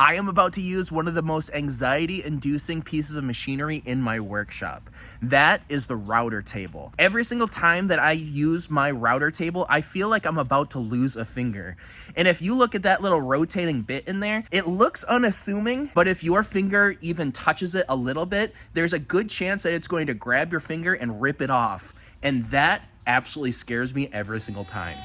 I am about to use one of the most anxiety-inducing pieces of machinery in my workshop. That is the router table. Every single time that I use my router table, I feel like I'm about to lose a finger. And if you look at that little rotating bit in there, it looks unassuming, but if your finger even touches it a little bit, there's a good chance that it's going to grab your finger and rip it off. And that absolutely scares me every single time.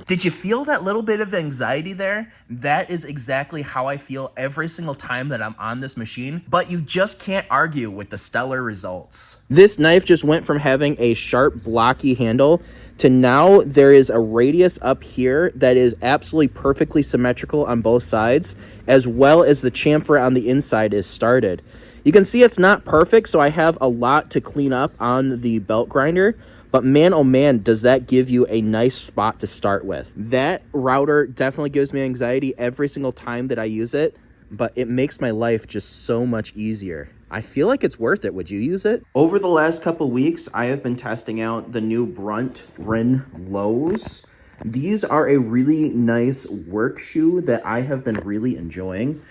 Did you feel that little bit of anxiety there? That is exactly how I feel every single time that I'm on this machine, but you just can't argue with the stellar results. This knife just went from having a sharp, blocky handle to now there is a radius up here that is absolutely perfectly symmetrical on both sides, as well as the chamfer on the inside is started. You can see it's not perfect, so I have a lot to clean up on the belt grinder. But man, oh man, does that give you a nice spot to start with. That router definitely gives me anxiety every single time that I use it, but it makes my life just so much easier. I feel like it's worth it. Would you use it? Over the last couple weeks, I have been testing out the new Brunt Rin Lows. These are a really nice work shoe that I have been really enjoying.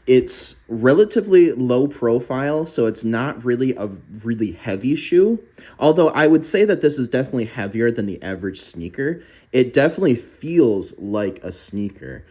It's relatively low profile, so it's not really a really heavy shoe. Although I would say that this is definitely heavier than the average sneaker. It definitely feels like a sneaker.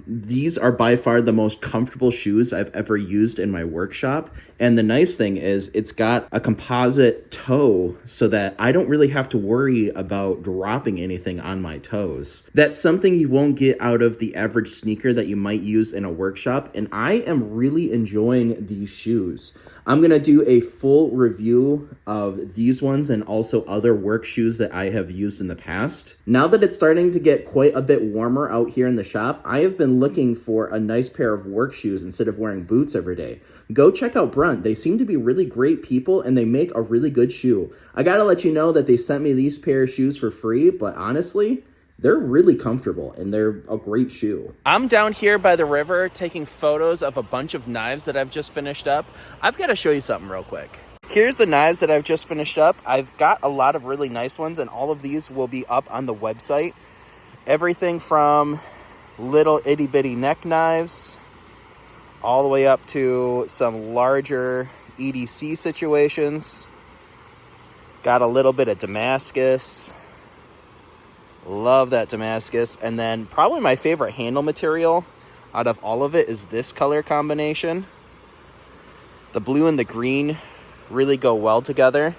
These are by far the most comfortable shoes I've ever used in my workshop. And the nice thing is it's got a composite toe so that I don't really have to worry about dropping anything on my toes. That's something you won't get out of the average sneaker that you might use in a workshop. And I am really enjoying these shoes. I'm going to do a full review of these ones and also other work shoes that I have used in the past. Now that it's starting to get quite a bit warmer out here in the shop, I have been looking for a nice pair of work shoes instead of wearing boots every day. Go check out Brunt. They seem to be really great people and they make a really good shoe. I gotta let you know that they sent me these pair of shoes for free, but honestly, they're really comfortable and they're a great shoe. I'm down here by the river taking photos of a bunch of knives that I've just finished up. I've got to show you something real quick. Here's the knives that I've just finished up. I've got a lot of really nice ones and all of these will be up on the website. Everything from little itty bitty neck knives all the way up to some larger EDC situations. Got a little bit of Damascus. Love that Damascus. And then probably my favorite handle material out of all of it is this color combination. The blue and the green really go well together.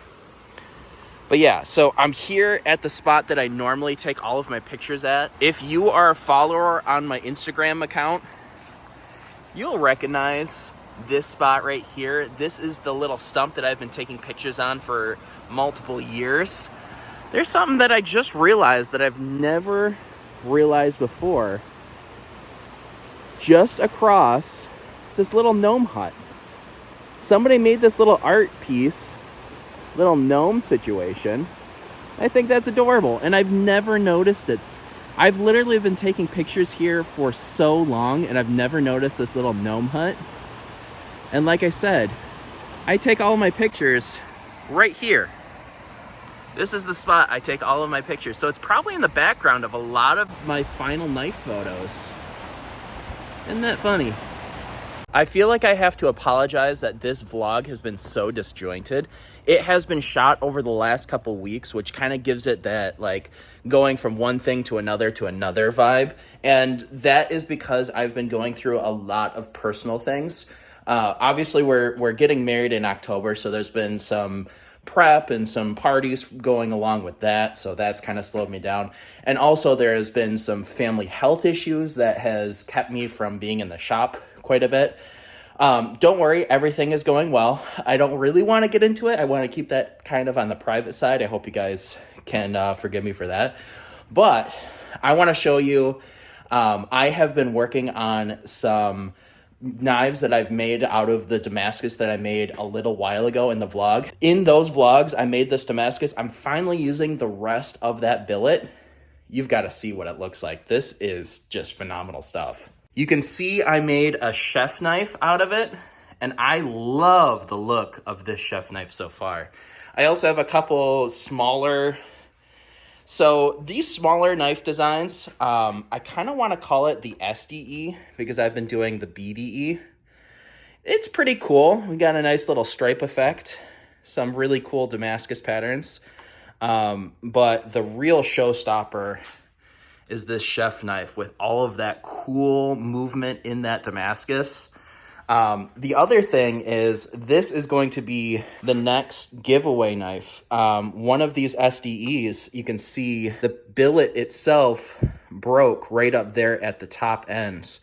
But yeah, so I'm here at the spot that I normally take all of my pictures at. If you are a follower on my Instagram account, you'll recognize this spot right here. This is the little stump that I've been taking pictures on for multiple years. There's something that I just realized that I've never realized before. Just across is this little gnome hut. Somebody made this little art piece, little gnome situation. I think that's adorable, and I've never noticed it. I've literally been taking pictures here for so long, and I've never noticed this little gnome hut. And like I said, I take all of my pictures right here. This is the spot I take all of my pictures. So it's probably in the background of a lot of my final knife photos. Isn't that funny? I feel like I have to apologize that this vlog has been so disjointed. It has been shot over the last couple weeks, which kind of gives it that like going from one thing to another vibe. And that is because I've been going through a lot of personal things. Obviously we're getting married in October, so there's been some prep and some parties going along with that, so that's kind of slowed me down. And also there has been some family health issues that has kept me from being in the shop quite a bit. Don't worry, everything is going well. I don't really want to get into it. I want to keep that kind of on the private side. I hope you guys can forgive me for that. But I want to show you, I have been working on some knives that I've made out of the Damascus that I made a little while ago in the vlog. In those vlogs, I made this Damascus. I'm finally using the rest of that billet. You've got to see what it looks like. This is just phenomenal stuff. You can see I made a chef knife out of it, and I love the look of this chef knife so far. I also have a couple smaller. So these smaller knife designs, I kind of want to call it the SDE because I've been doing the BDE. It's pretty cool. We got a nice little stripe effect, some really cool Damascus patterns. But the real showstopper is this chef knife with all of that cool movement in that Damascus. The other thing is this is going to be the next giveaway knife. One of these SDEs, you can see the billet itself broke right up there at the top ends.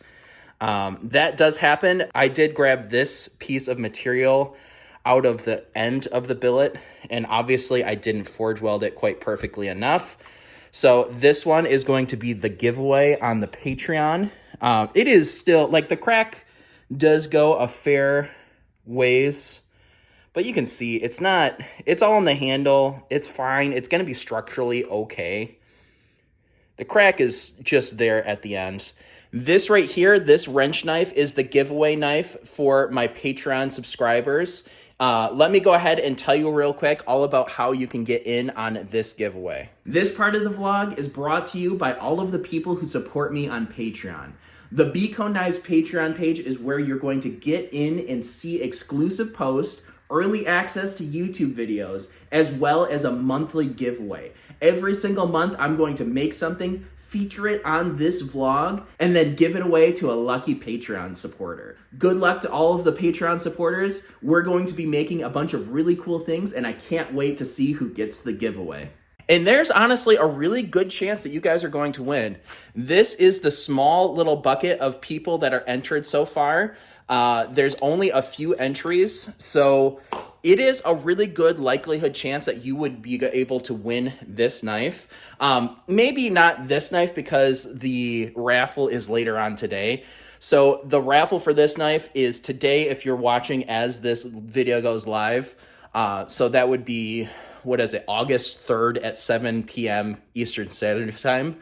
That does happen. I did grab this piece of material out of the end of the billet, and obviously I didn't forge weld it quite perfectly enough. So this one is going to be the giveaway on the Patreon. It is still, like, the crack does go a fair ways, but you can see it's all in the handle. It's fine. It's going to be structurally okay. The crack is just there at the end. This right here, this wrench knife, is the giveaway knife for my Patreon subscribers. Let me go ahead and tell you real quick all about how you can get in on this giveaway. This part of the vlog is brought to you by all of the people who support me on Patreon. The BCone Knives Patreon page is where you're going to get in and see exclusive posts, early access to YouTube videos, as well as a monthly giveaway. Every single month, I'm going to make something, feature it on this vlog, and then give it away to a lucky Patreon supporter. Good luck to all of the Patreon supporters. We're going to be making a bunch of really cool things, and I can't wait to see who gets the giveaway. And there's honestly a really good chance that you guys are going to win. This is the small little bucket of people that are entered so far. There's only a few entries, so it is a really good likelihood chance that you would be able to win this knife. Maybe not this knife because the raffle is later on today. So the raffle for this knife is today if you're watching as this video goes live. So that would be, August 3rd at 7 p.m. Eastern Standard Time.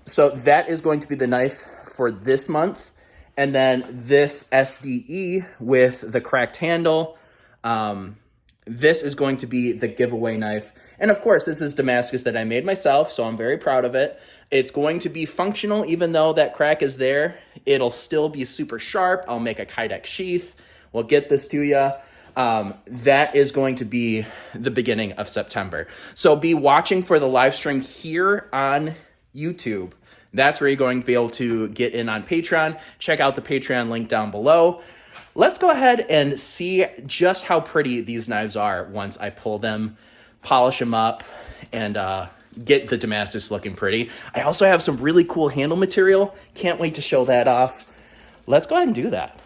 So that is going to be the knife for this month. And then this SDE with the cracked handle, this is going to be the giveaway knife. And of course, this is Damascus that I made myself, so I'm very proud of it. It's going to be functional, even though that crack is there. It'll still be super sharp. I'll make a Kydex sheath. We'll get this to you. That is going to be the beginning of September. So be watching for the live stream here on YouTube. That's where you're going to be able to get in on Patreon. Check out the Patreon link down below. Let's go ahead and see just how pretty these knives are once I pull them, polish them up, and get the Damascus looking pretty. I also have some really cool handle material. Can't wait to show that off. Let's go ahead and do that.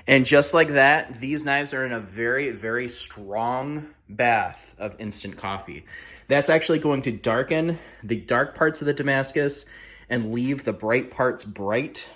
And just like that, these knives are in a very, very strong bath of instant coffee. That's actually going to darken the dark parts of the Damascus and leave the bright parts bright,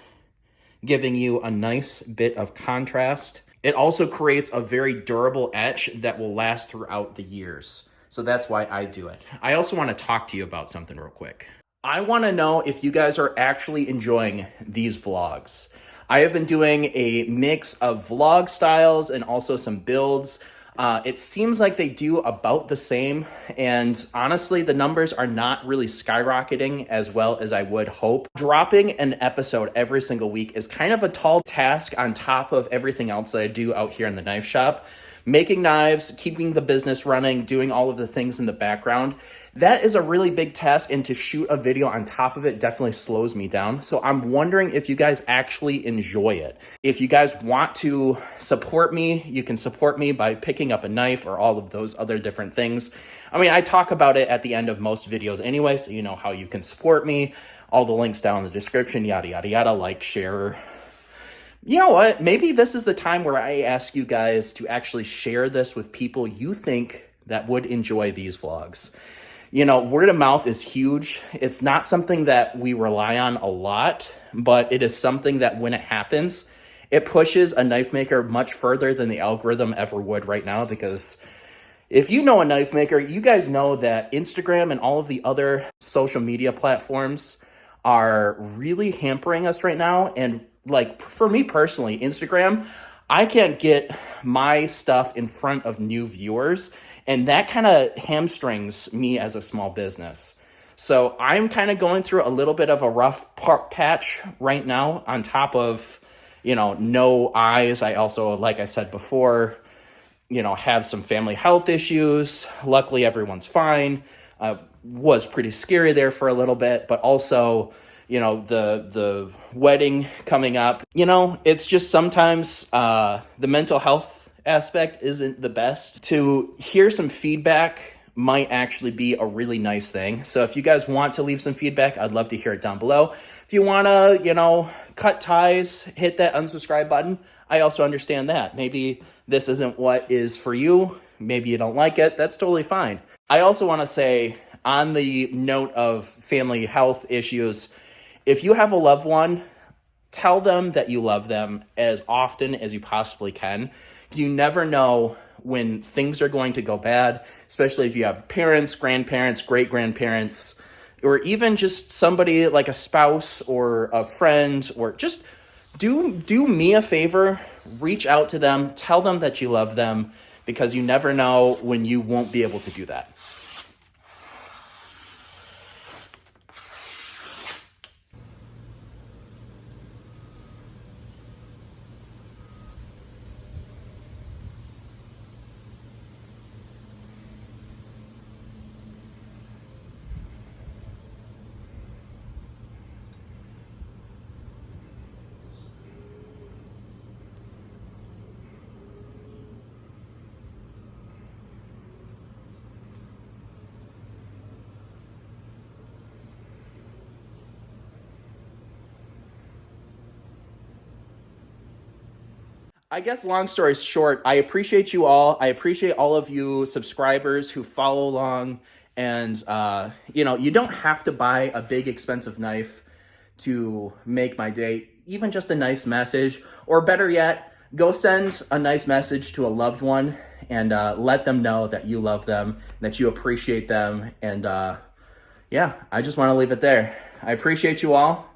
giving you a nice bit of contrast. It also creates a very durable etch that will last throughout the years. So that's why I do it. I also want to talk to you about something real quick. I want to know if you guys are actually enjoying these vlogs. I have been doing a mix of vlog styles and also some builds. It seems like they do about the same, and honestly, the numbers are not really skyrocketing as well as I would hope. Dropping an episode every single week is kind of a tall task on top of everything else that I do out here in the knife shop. Making knives, keeping the business running, doing all of the things in the background. That is a really big task, and to shoot a video on top of it definitely slows me down. So I'm wondering if you guys actually enjoy it. If you guys want to support me, you can support me by picking up a knife or all of those other different things. I mean, I talk about it at the end of most videos anyway, so you know how you can support me. All the links down in the description, yada, yada, yada, like, share. You know what? Maybe this is the time where I ask you guys to actually share this with people you think that would enjoy these vlogs. You know, word of mouth is huge. It's not something that we rely on a lot, but it is something that when it happens, it pushes a knife maker much further than the algorithm ever would right now, because if you know a knife maker, you guys know that Instagram and all of the other social media platforms are really hampering us right now. And like for me personally, Instagram, I can't get my stuff in front of new viewers, and that kind of hamstrings me as a small business. So I'm kind of going through a little bit of a rough patch right now, on top of, no eyes. I also, like I said before, have some family health issues. Luckily, everyone's fine. Was pretty scary there for a little bit, but also, the wedding coming up. It's just sometimes the mental health aspect isn't the best. To hear some feedback might actually be a really nice thing. So if you guys want to leave some feedback, I'd love to hear it down below. If you want to, cut ties, hit that unsubscribe button. I also understand that. Maybe this isn't what is for you. Maybe you don't like it. That's totally fine. I also want to say, on the note of family health issues, if you have a loved one, tell them that you love them as often as you possibly can, because you never know when things are going to go bad, especially if you have parents, grandparents, great-grandparents, or even just somebody like a spouse or a friend, or just do me a favor, reach out to them, tell them that you love them, because you never know when you won't be able to do that. I guess long story short, I appreciate you all. I appreciate all of you subscribers who follow along. And, you don't have to buy a big expensive knife to make my day. Even just a nice message, or better yet, go send a nice message to a loved one and let them know that you love them, that you appreciate them. And I just want to leave it there. I appreciate you all.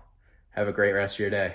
Have a great rest of your day.